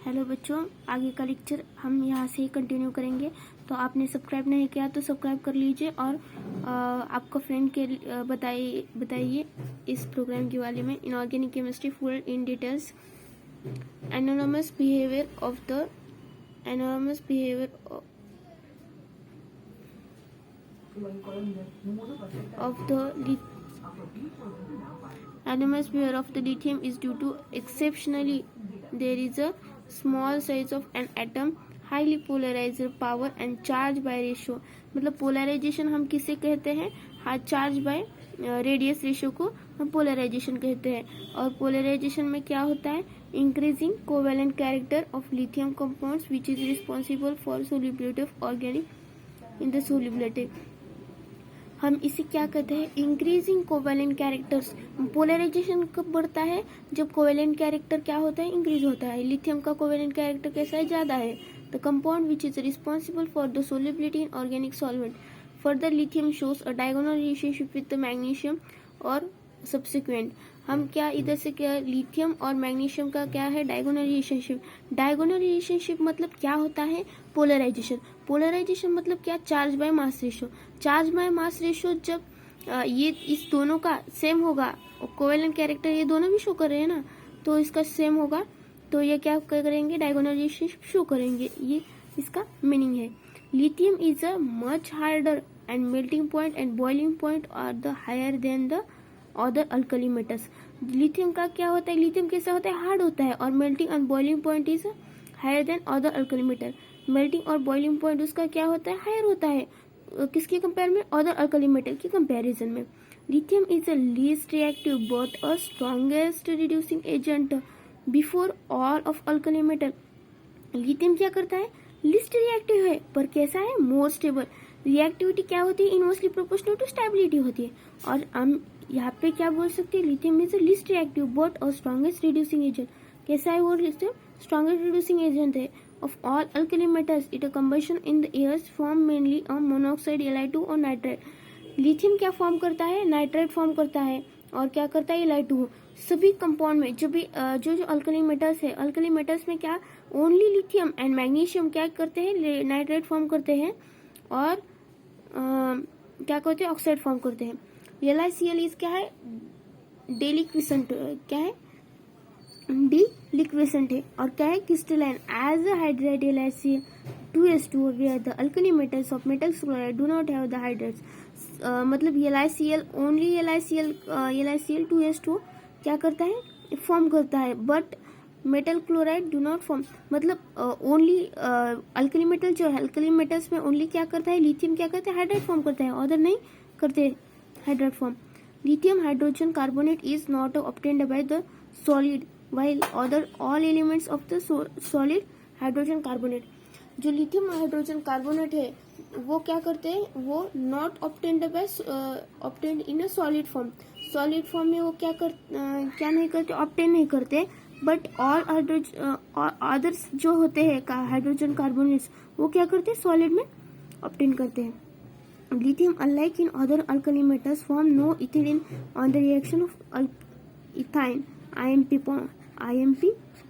Hello बच्चों, आगे का लेक्चर हम यहाँ से ही कंटिन्यू करेंगे। तो आपने सब्सक्राइब नहीं किया तो सब्सक्राइब कर लीजिए और आपका फ्रेंड के बताइए इस प्रोग्राम के बारे में। Inorganic chemistry full in details anonymous behaviour of the lithium is due to exceptionally there is a small size of an atom, highly polarized, power and charge by ratio। मतलब polarisation हम किसे कहते हैं? हाँ, charge by radius ratio को हम polarisation कहते हैं। और पोलराइजेशन में क्या होता है? Increasing covalent character of lithium compounds which is responsible for solubility of organic in the solubility. हम इसे क्या कहते हैं? Increasing covalent characters. पोलराइजेशन कब बढ़ता है? जब कोवेलेंट कैरेक्टर क्या होता है? इंक्रीज होता है। लिथियम का कोवेलेंट कैरेक्टर कैसा है? ज्यादा है। The compound which is responsible for the solubility in organic solvent. Further lithium shows a diagonal relationship with the magnesium और सब्सिक्वेंट। हम क्या इधर से क्या लिथियम और मैग्नीशियम का क्या है? Diagonal relationship. डायगोनल रिलेशनशिप मतलब क्या होता है? पोलराइजेशन। पोलराइजेशन मतलब क्या? Charge by mass ratio. Charge by mass ratio जब ये इस दोनों का सेम होगा, कोवेलेंट कैरेक्टर ये दोनों भी शो कर रहे हैं ना, तो इसका सेम होगा तो ये क्या करेंगे? डायगोनल रिलेशनशिप शो करेंगे। ये इसका मीनिंग है। Lithium is a much harder and melting point and boiling point are the higher than the other alkali metals. Lithium का क्या होता है? लिथियम कैसा होता है? हार्ड होता है और melting and boiling point is higher than other alkali metal. Melting और बॉइलिंग पॉइंट उसका क्या होता है? हायर होता है। किसके कंपेयर में? अदर अल्कली मेटल की कंपैरिजन में। Lithium is a least reactive but a strongest reducing agent before all of alkali metal. Lithium क्या करता है? लीस्ट रिएक्टिव है पर कैसा है? More stable. रिएक्टिविटी क्या होती है? इनवर्सली प्रोपोर्शनल टू स्टेबिलिटी होती है। और हम यहाँ पे क्या बोल सकते हैं? Lithium is a least reactive but a strongest reducing agent. कैसा है वो? लिथियम स्ट्रॉन्गेस्ट रिड्यूसिंग एजेंट है of all alkali metals। it a combustion in the airs form mainly a monoxide, Li2 और नाइट्रेट। लिथियम क्या form करता है? Nitrate form करता है। और क्या करता है? Li2। सभी कंपाउंड में जो भी जो अल्कली मेटल्स है, अल्कली मेटल्स में क्या ओनली लिथियम एंड मैग्नीशियम क्या करते हैं? नाइट्रेट फॉर्म करते हैं और क्या करते हैं? ऑक्साइड फॉर्म करते हैं। LiCl इज क्या है? डेलिक्विसेंट क्या है? डिलिक्विसेंट है। और क्या है? Crystalline as a hydride LiCl2s2 where the alkali metals of metal chloride do not have the hydrates। मतलब LiCl ओनली LiCl2s2 क्या करता है? फॉर्म करता है but metal chloride do not form. मतलब ओनली अल्कली मेटल जो है, अल्कली मेटल्स में ओनली क्या करता है? लिथियम क्या करता है? हाइड्राइड फॉर्म करता है, अदर नहीं करते hydride form. Lithium hydrogen carbonate is not obtained by the solid while other all elements of the solid hydrogen carbonate। जो लिथियम हाइड्रोजन कार्बोनेट है वो क्या करते हैं? वो not obtained by obtained in a solid form. Solid form में वो क्या नहीं करते? ऑब्टेन नहीं करते। बट ऑल अदर्स जो होते हैं हाइड्रोजन कार्बोनेट्स वो क्या करते हैं? सॉलिड में ऑब्टेन करते हैं। Lithium unlike in other alkali metals form no ethylene on the reaction of ethyne IMP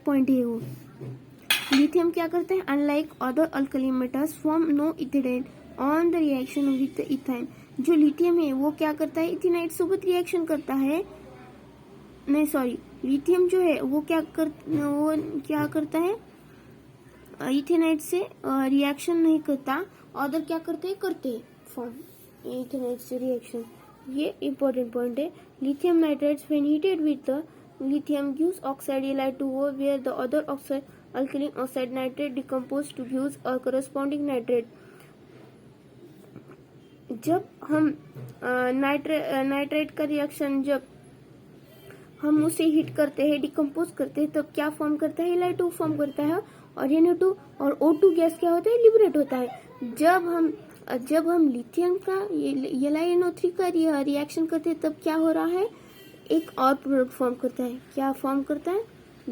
point है वो। लिथियम क्या करते हैं? Unlike other alkali metals form no ethylene on the reaction with ethyne. जो lithium है वो क्या करता है? इथेनाइट सोबत रिएक्शन करता है। नहीं सॉरी, लिथियम जो है वो क्या करता है? इथेनाइट से रिएक्शन नहीं करता। अदर क्या करते हैं? करते फॉर्म इथेनाइट से रिएक्शन। ये इंपॉर्टेंट पॉइंट है। Lithium nitrates when heated with the lithium gives oxide Li2O where the other oxide alkaline oxide nitrate decomposed to gives a corresponding nitrate। जब हम नाइट्रेट का रिएक्शन जब हम उसे हीट करते हैं, डिकम्पोज करते हैं, तब क्या फॉर्म करता है? Li2 फॉर्म करता है और Na2 और O2 गैस क्या होता है? लिबरेट होता है। जब हम लिथियम का LiNO3 का रिएक्शन करते हैं तब क्या हो रहा है? एक और प्रोडक्ट फॉर्म करता है। क्या फॉर्म करता है?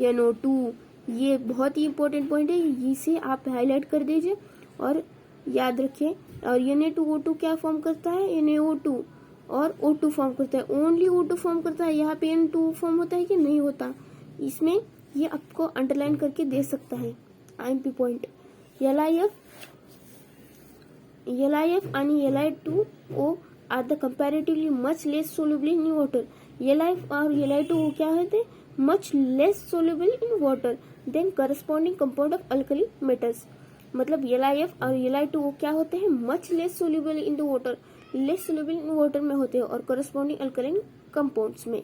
NO2। ये बहुत ही इंपॉर्टेंट पॉइंट है, इसे आप हाईलाइट कर दीजिए और याद रखिए। और Na2O2 क्या फॉर्म करता है? NaO2 और O2 फॉर्म करता है। ओनली O2 फॉर्म करता है। यहाँ पे N2 फॉर्म होता है कि नहीं होता? इसमें ये आपको अंडरलाइन करके दे सकता है IMP पॉइंट। LiF आणि Li2O are the comparatively much less soluble in water. LiF और Li2O क्या होते हैं? Much less soluble in water than corresponding compound of alkali metals. मतलब LiF और Li2O क्या होते हैं? Much less soluble in the water, less soluble in water में होते हैं और करस्पॉन्डिंग अल्कलाइन कंपाउंड्स में।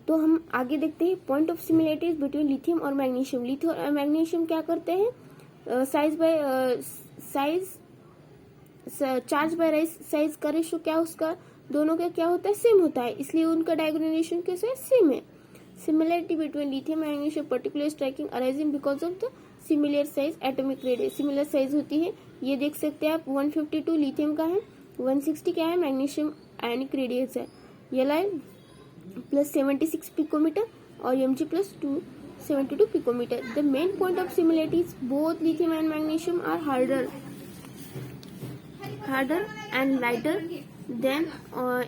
तो हम आगे देखते हैं point of similarities between lithium और मैग्नीशियम। लिथियम और मैग्नीशियम क्या करते हैं? चार्ज बाय राइज साइज का रेशो क्या उसका दोनों का क्या होता है? सेम होता है, इसलिए उनका डायगोनलाइजेशन कैसे है? सेम है। Similarity between lithium and magnesium particular striking arising because of the similar size atomic radius. Similar size होती है, ये देख सकते हैं आप 152 लिथियम का है, 160 क्या है? मैग्नीशियम आयनिक रेडियस है। Li प्लस 76 पिकोमीटर और Mg plus 272 picometer. The main point of similarities both lithium and magnesium are harder and lighter than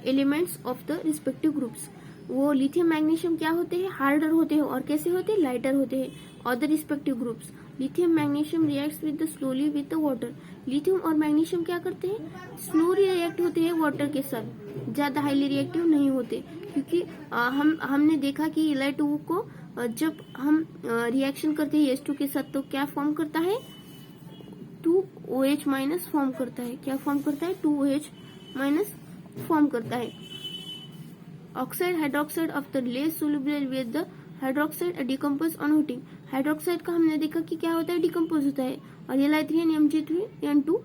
elements of the respective groups. वो लिथियम मैग्नीशियम क्या होते हैं? हार्डर होते हैं और कैसे होते हैं? लाइटर होते हैं। और the respective groups lithium magnesium reacts with the slowly with the water. Lithium और मैग्नीशियम क्या करते हैं? स्लोली रिएक्ट होते हैं वाटर के साथ, ज्यादा हाईली रिएक्टिव नहीं होते, क्योंकि हमने देखा कि Li2O को जब हम रिएक्शन करते हैं H2 के साथ तो क्या फॉर्म करता है? 2OH माइनस फॉर्म करता है। क्या फॉर्म करता है? 2OH माइनस फॉर्म करता है। Oxide hydroxide of the less soluble with the hydroxide decompose on heating. Hydroxide का हमने देखा कि क्या होता है? डिकम्पोज होता है। और Li3 एंड Mg3N2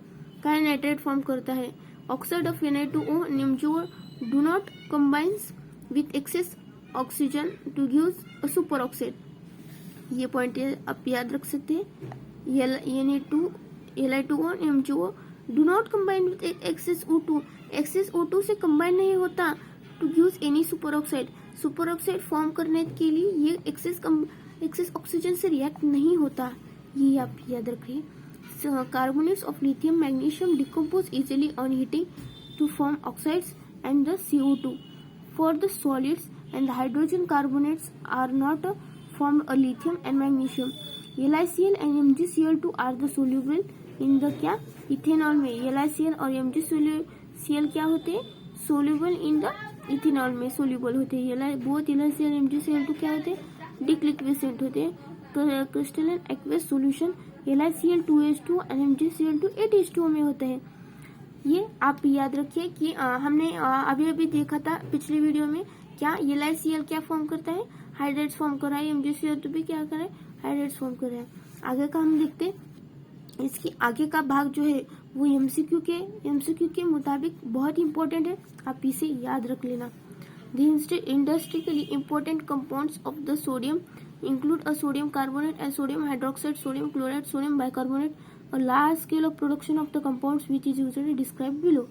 का नाइट्रेट फॉर्म करता है। Oxide of Na2O and MgO do not combines with excess oxygen to give a superoxide. ये पॉइंट आप याद रख सकते हैं। Li2O and MgO do not combine with excess O2। Excess O2 से कंबाइन नहीं होता to give any superoxide. Superoxide form करने के लिए ये एक्सेस ऑक्सीजन से रिएक्ट नहीं होता, ये आप याद रखिए। Carbonates of lithium magnesium decompose easily on heating to form oxides and the CO2 for the solids and hydrogen carbonates are not form a lithium and magnesium. LiCl and MgCl2 are the soluble in the क्या? Ethanol में। LiCl और MgCl क्या होते हैं? Soluble in the ethanol में soluble होते हैं। Both LiCl और MgCl2 क्या होते हैं? डिक्लिक्विसेंट होते हैं। क्रिस्टलन एक्वेस सॉल्यूशन LiCl 2H2 और MgCl2 8H2O में होता है। ये आप याद रखिए कि हमने अभी देखा था पिछली वीडियो में, क्या LiCl क्या फॉर्म करता है? हाइड्रेट्स फॉर्म कर रहा है। MgCl2 भी क्या कर रहा है? हाइड्रेट्स फॉर्म कर रहा है। आगे का हम देखते हैं। इसकी आगे का भाग जो है वो MCQ के मुताबिक बहुत इंपॉर्टेंट है, आप इसे याद रख लेना। The industrially important compounds of the sodium include a sodium carbonate and sodium hydroxide, sodium chloride, sodium bicarbonate. A large scale of production of the compounds which is usually described below.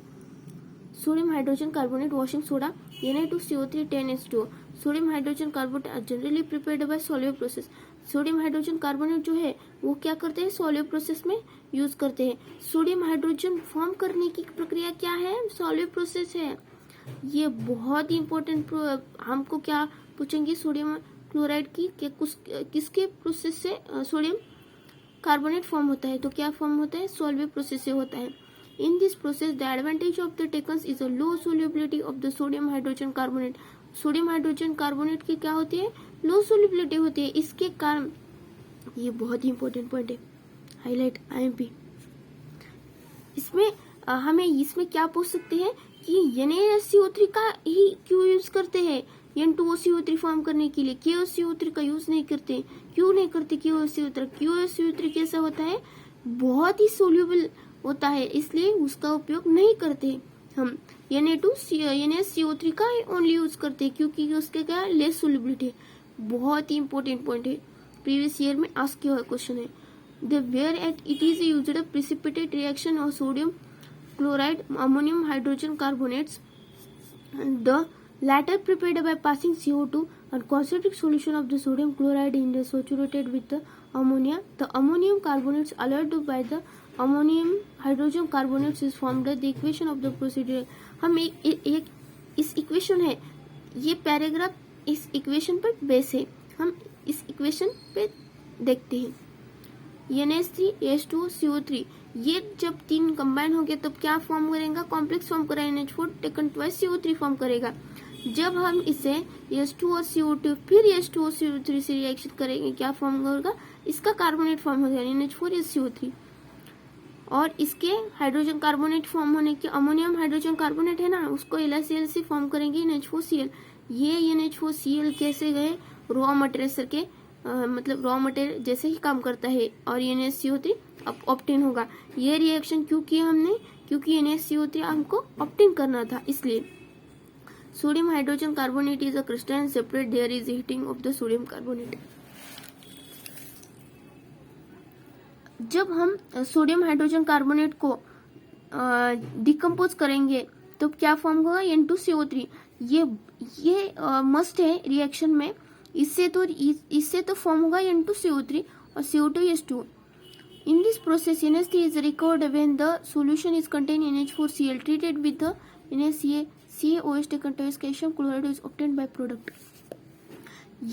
Sodium hydrogen carbonate washing soda Na2CO3 10H2O. Sodium hydrogen carbonate are generally prepared by soluble process. Sodium hydrogen carbonate जो है वो क्या करते हैं? Soluble process में use करते हैं। Sodium hydrogen form करने की प्रक्रिया क्या है? सॉल्युबल प्रोसेस है। ये बहुत ही इम्पोर्टेंट। हमको क्या पूछेंगे? सोडियम क्लोराइड की किसके प्रोसेस से सोडियम कार्बोनेट फॉर्म होता है? तो क्या फॉर्म होता है? सॉल्युबल प्रोसेस से होता है। In this process the advantage of the tokens is a low solubility of the sodium hydrogen carbonate. Sodium hydrogen carbonate की क्या होती है? लो सोल्युबिलिटी होती है। इसके कारण ये बहुत ही इंपॉर्टेंट पॉइंट है, हाईलाइट IMP। इसमें हमें इसमें क्या पूछ सकते हैं कि NaCO3 का ही क्यों यूज करते हैं? N2CO3 फॉर्म करने के लिए KOCO3 का यूज नहीं करते। क्यों नहीं करते KOCO3? KOCO3 कैसा होता है? बहुत ही सोल्यूबल होता है, इसलिए उसका उपयोग नहीं करते हम। NaCO3 का ओनली यूज करते हैं क्योंकि उसके क्या? Less solubility. बहुत ही इंपॉर्टेंट पॉइंट है, प्रीवियस ईयर में आस्क किया हुआ क्वेश्चन है। The where at it is used precipitate reaction of sodium chloride, ammonium hydrogen carbonates, the latter prepared by passing CO2 and concentric solution of the sodium chloride in the saturated with the ammonia. The ammonium carbonates alloyed by the ammonium hydrogen carbonates is formed. The equation of the procedure. हम एक इस equation है, ये paragraph इस equation पर base है। हम इस इक्वेशन पे देखते हैं। NH3 H2O CO3 ये जब तीन कंबाइन हो गया तब क्या फॉर्म करेगा, कॉम्प्लेक्स फॉर्म करेगा, NH4 taken twice CO3 form करेगा। जब हम इसे H2O CO2 फिर H2O CO3 से रिएक्शन करेंगे क्या फॉर्म होगा, इसका कार्बोनेट फॉर्म हो जाएगा NH4 CO3। और इसके हाइड्रोजन कार्बोनेट फॉर्म होने के अमोनियम हाइड्रोजन कार्बोनेट है ना, उसको LaCl से फॉर्म करेंगे NH4Cl। ये NH4Cl कैसे गए, रॉ मटेरियल के मतलब रॉ मटेरियल जैसे ही काम करता है और NaCO3 ऑब्टेन होगा। ये रिएक्शन क्यों किया हमने, क्योंकि NaCO3 हमको ऑब्टेन करना था, इसलिए। Sodium hydrogen carbonate is a crystalline separate, there is heating of the sodium carbonate. जब हम सोडियम हाइड्रोजन कार्बोनेट को डिकम्पोज करेंगे तो क्या फॉर्म होगा, N2CO3। ये मस्ट है रिएक्शन में, इससे तो फॉर्म होगा N2CO3 और CO2 H2O। In this process, NH3 is recovered when the solution is contained in NH4Cl treated with the NaCOH taken twice calcium chloride is obtained by product।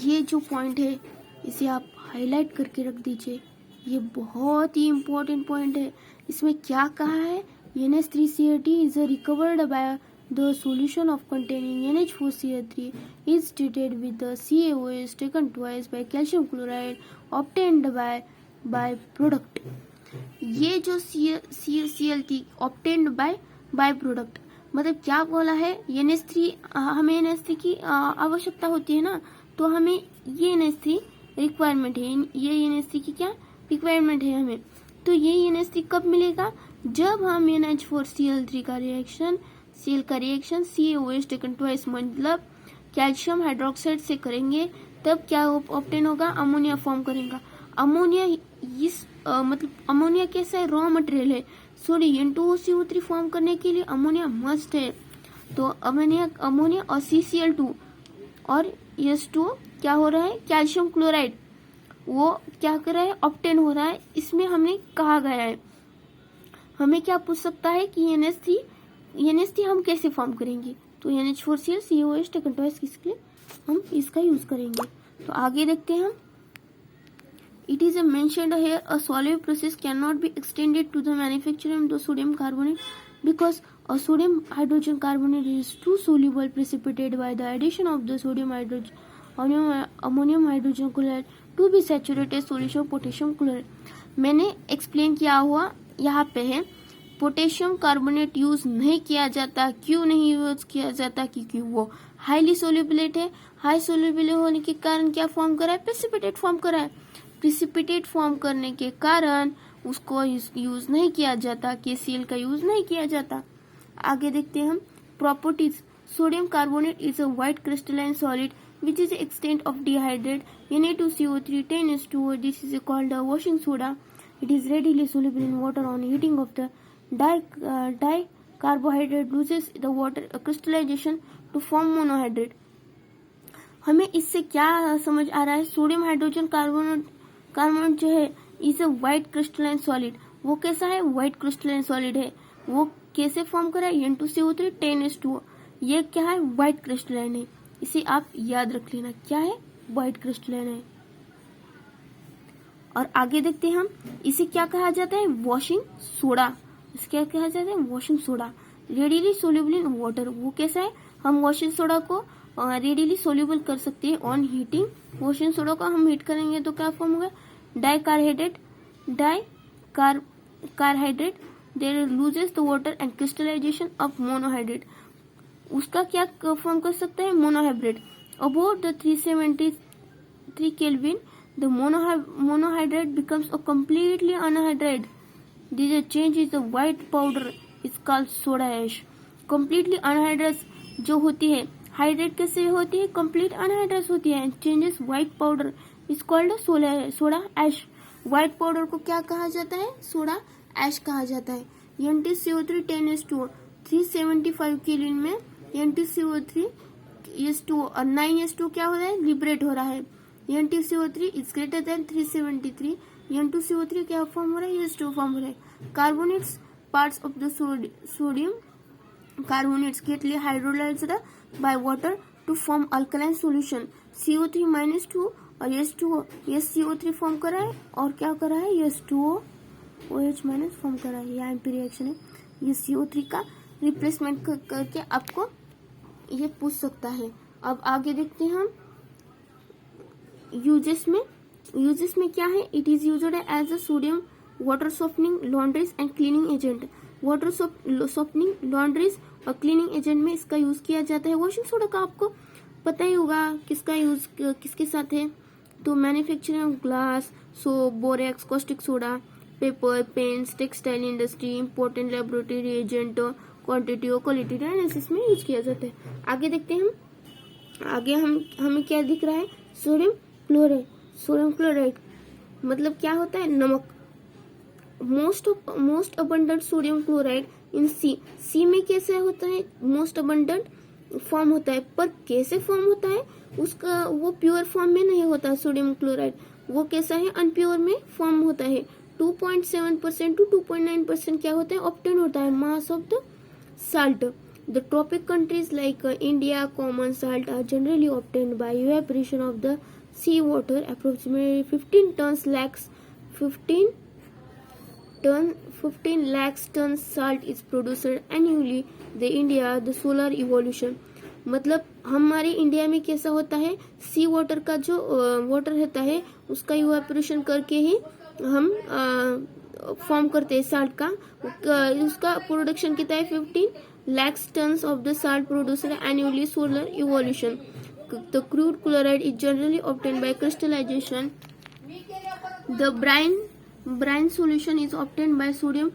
ये जो point है इसे आप हाईलाइट करके रख दीजिए, ये बहुत ही इम्पोर्टेंट पॉइंट है। इसमें क्या कहा है, NH3Cl is recovered by the solution of containing NH4Cl3 is treated with the CaOH taken twice by calcium chloride obtained by product। ये जो CL थी obtained by product मतलब क्या बोला है, NH3 हमें NH3 की आवश्यकता होती है ना, तो हमें ये NH3 रिक्वायरमेंट है, ये NH3 की क्या रिक्वायरमेंट है हमें। तो ये NH3 कब मिलेगा, जब हम NH4Cl3 का रिएक्शन CaOH टेकन ट्वाइस मतलब कैल्शियम हाइड्रोक्साइड से करेंगे, तब क्या ऑब्टेन होगा, अमोनिया फॉर्म करेगा। अमोनिया मतलब अमोनिया कैसा है, रॉ मटेरियल है। सॉरी N2CO3 फॉर्म करने के लिए अमोनिया मस्ट है, तो अमोनिया और CCl2 और H2O क्या हो रहा है, कैल्शियम क्लोराइड वो क्या कर रहा है, ऑब्टेन हो रहा है। इसमें हमने कहा गया है, हमें क्या पूछ सकता है कि NH3 हम कैसे फॉर्म करेंगे, तो NH4Cl COH टेकन ट्वाइस किसके लिए हम इसका यूज करेंगे। तो आगे देखते हैं हम। It is mentioned here a soluble process cannot be extended to the manufacture of the sodium carbonate because a sodium hydrogen carbonate is too soluble precipitate by the addition of the ammonium hydrogen chloride to be saturated solution of potassium chloride। मैंने explain किया हुआ यहाँ पे है, potassium carbonate use नहीं किया जाता। क्यों नहीं यूज किया जाता, क्योंकि वो हाईली सोल्यूबलेट है। हाई सोल्यूबल होने के कारण क्या फॉर्म करा है, प्रेसिपिटेट फॉर्म करा है। प्रेसिपिटेट फॉर्म करने के कारण उसको यूज नहीं किया जाता, KCl का यूज नहीं किया जाता। आगे देखते हैं हम properties. Sodium carbonate is a white crystalline solid which is the extent of dehydrate Na2CO3 10H2O। This is called a washing soda। It is readily soluble in water on heating of the dicarbohydrate loses the water crystallization to form monohydrate। हमें इससे क्या समझ आ रहा है, sodium hydrogen carbonate जो है is a white crystalline solid. वो कैसा है, व्हाइट क्रिस्टलाइन सॉलिड है। वो कैसे फॉर्म करा है, N2CO3 10H2O। ये क्या है, व्हाइट क्रिस्टलाइन है। इसे आप याद रख लेना, क्या है, व्हाइट क्रिस्टलाइन है। और आगे देखते हैं हम, इसे क्या कहा जाता है, वॉशिंग सोडा। इसे क्या कहा जाता है, washing soda. Readily soluble in water. वो कैसा है, हम वॉशिंग सोडा को रेडिली सोल्यूबल कर सकते हैं ऑन हीटिंग। वॉशिंग सोडा को हम हीट करेंगे तो क्या फॉर्म होगा, decahydrate there loses the water and crystallization of monohydrate. उसका क्या फॉर्म कर सकता है, monohydrate. About the 373 kelvin the monohydrate becomes a completely anhydride। This change is the white powder is called soda ash। completely anhydrous जो होती है, hydrate कैसे होती है, कंप्लीट अनहाइड्रस होती है। Changes white powder is called soda ash. White powder को क्या कहा जाता है, सोडा ऐश कहा जाता है। NTCO3 10H2O 375 केल्विन में NTCO3 H2O और 9H2 क्या हो रहा है, लिबरेट हो रहा है। NTCO3 is greater than 373। N2CO3 क्या फॉर्म हो रहा है, H2O फॉर्म हो रहा है। Carbonates parts of the sodium carbonates get hydrolyzed by water to form alkaline solution CO3 - 2 और H2O, ये CO3 फॉर्म करा है और क्या करा है, H2O OH माइनस फॉर्म करा है। यहाँ पे रिएक्शन है, ये CO3 का रिप्लेसमेंट करके आपको ये पूछ सकता है। अब आगे देखते हैं हम यूजेस में क्या है। It is used as a sodium water softening, laundries and cleaning agent. Water softening, laundries और क्लीनिंग एजेंट में इसका यूज किया जाता है। वॉशिंग सोडा का आपको पता ही होगा किसका यूज किसके साथ है, तो manufacturing of glass, soap, borax, caustic soda, paper, paints, textile industry, important laboratory agent, quantity और क्वालिटी एनालिसिस में यूज किया जाता है। आगे देखते हैं हमें क्या दिख रहा है, सोडियम क्लोराइड। सोडियम क्लोराइड मतलब क्या होता है, नमक। Most abundant sodium chloride in sea में कैसे होता है, मोस्ट अबंडेंट फॉर्म होता है, पर कैसे फॉर्म होता है उसका, वो प्योर फॉर्म में नहीं होता सोडियम क्लोराइड, वो कैसा है, अनप्योर में फॉर्म होता है। 2.7% to 2.9% क्या होता है, ऑब्टेन होता है mass of the salt. The tropic countries like India, common salt are generally obtained by evaporation of the sea water. Approximately 15 lakhs tons salt is produced annually. The India, the solar evolution. मतलब हमारे India में कैसा होता है, सी water का जो water रहता है उसका इवेपोरेशन करके ही हम फॉर्म करते हैं साल्ट का। उसका प्रोडक्शन कितना है, 15 lakhs tons of the salt produced annually. Solar evolution. The crude chloride is generally obtained by crystallization. The brine solution is obtained by sodium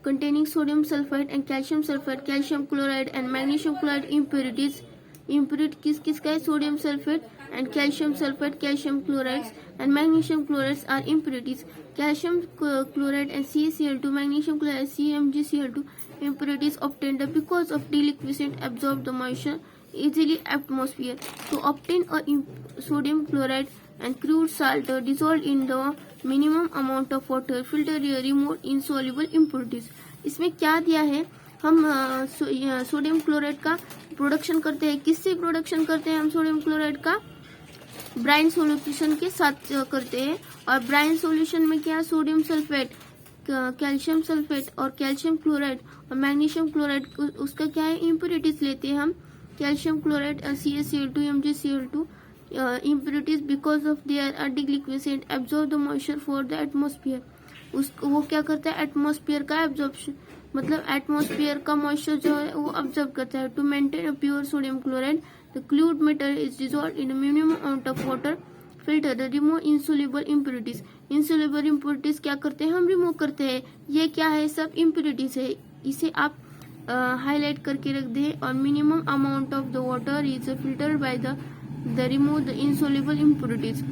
containing sodium sulfide and calcium sulfide, calcium chloride and magnesium chloride impurities. Impurity किसका है, sodium sulphate and calcium sulfide, calcium chlorides and magnesium chlorides are impurities. Calcium chloride and CaCl2, magnesium chloride CmgCl2 impurities obtained because of deliquescent absorb the moisture easily atmosphere. To obtain a sodium chloride and crude salt dissolved in the minimum amount of water, filter remove insoluble impurities. इसमें क्या दिया है, हम sodium chloride का production करते हैं। किससे production करते हैं हम सोडियम क्लोराइड का, ब्राइन सॉल्यूशन के साथ करते हैं। और ब्राइन सॉल्यूशन में क्या, सोडियम सल्फेट, कैल्शियम सल्फेट और कैल्शियम क्लोराइड और मैग्नीशियम क्लोराइड, उसका क्या है, इम्प्योरिटीज लेते हैं हम। Calcium chloride CaCl2, MgCl2 impurities because of their deliquescent absorb the moisture for the atmosphere. उसको वो क्या करता है, एटमॉस्फेयर का एब्जॉर्प्शन, मतलब एटमॉस्फेयर का मॉइस्चर जो है वो ऑब्जर्व करता है। To maintain a pure sodium chloride the crude metal is dissolved in minimum amount of water, filter the remove insoluble impurities. Insoluble impurities क्या करते हैं, हम रिमूव करते हैं। ये क्या है, सब इम्प्योरिटीज है, इसे आप हाईलाइट करके रख दे। और minimum amount of the water is filtered by the remove the insoluble impurities.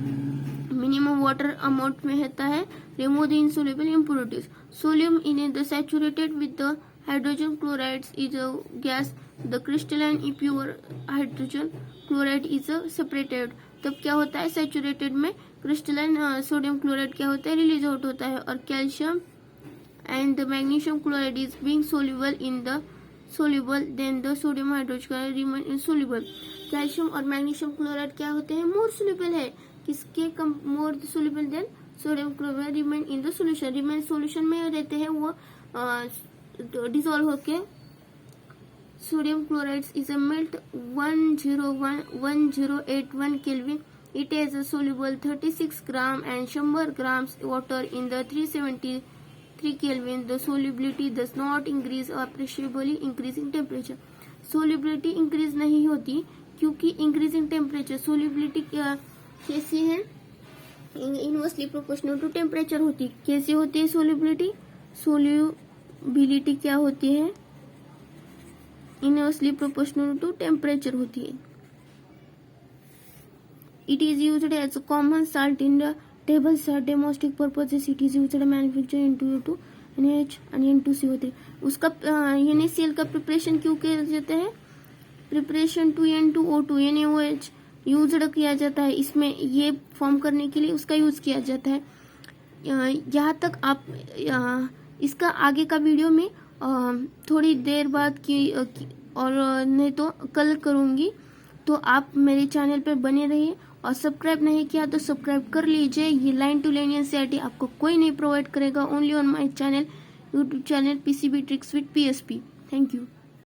Minimum water amount में रहता है, remove the insoluble impurities. Solium in the saturated with the hydrogen chlorides is a gas. The crystalline impure hydrogen chloride is separated. तब क्या होता है, saturated में crystalline sodium chloride क्या होता है, रिलीज आउट होता है। और calcium and the magnesium chloride is being soluble in the soluble than the sodium hydroxide remain insoluble. Calcium और मैग्नीशियम क्लोराइड क्या होते हैं, मोर सोल्यूबल है, किसके कम, more soluble than sodium chloride remain in the solution. Remain solution में रहते हैं, वो डिसॉल्व होके sodium chloride is a melt 1081 kelvin. It is soluble 36 gram and 100 grams water in the 373 Kelvin. The solubility does not increase appreciably increasing temperature. Solubility increase नहीं होती क्योंकि increasing temperature. Solubility कैसी है, इनवर्सली प्रोपोर्शनल टू टेम्परेचर होती। कैसी होती है solubility, solubility क्या होती है, इनवर्सली प्रोपोर्शनल टू टेम्परेचर होती है। It is used as a common salt in the table salt domestic purposes. It is used manufacture into NaH and N2CO3. उसका NaCl का प्रिपरेशन क्यों किया जाता है, preparation to N2O2 NaOH use किया जाता है। इसमें ये फॉर्म करने के लिए उसका यूज किया जाता है। यहाँ तक आप इसका आगे का वीडियो में थोड़ी देर बाद की और नहीं तो कल करूँगी, तो आप मेरे चैनल पर बने रहिए और सब्सक्राइब नहीं किया तो सब्सक्राइब कर लीजिए। ये लाइन टू लाइन एनसीईआरटी आपको कोई नहीं प्रोवाइड करेगा, only on my channel, YouTube channel PCB tricks with PSP. Thank you.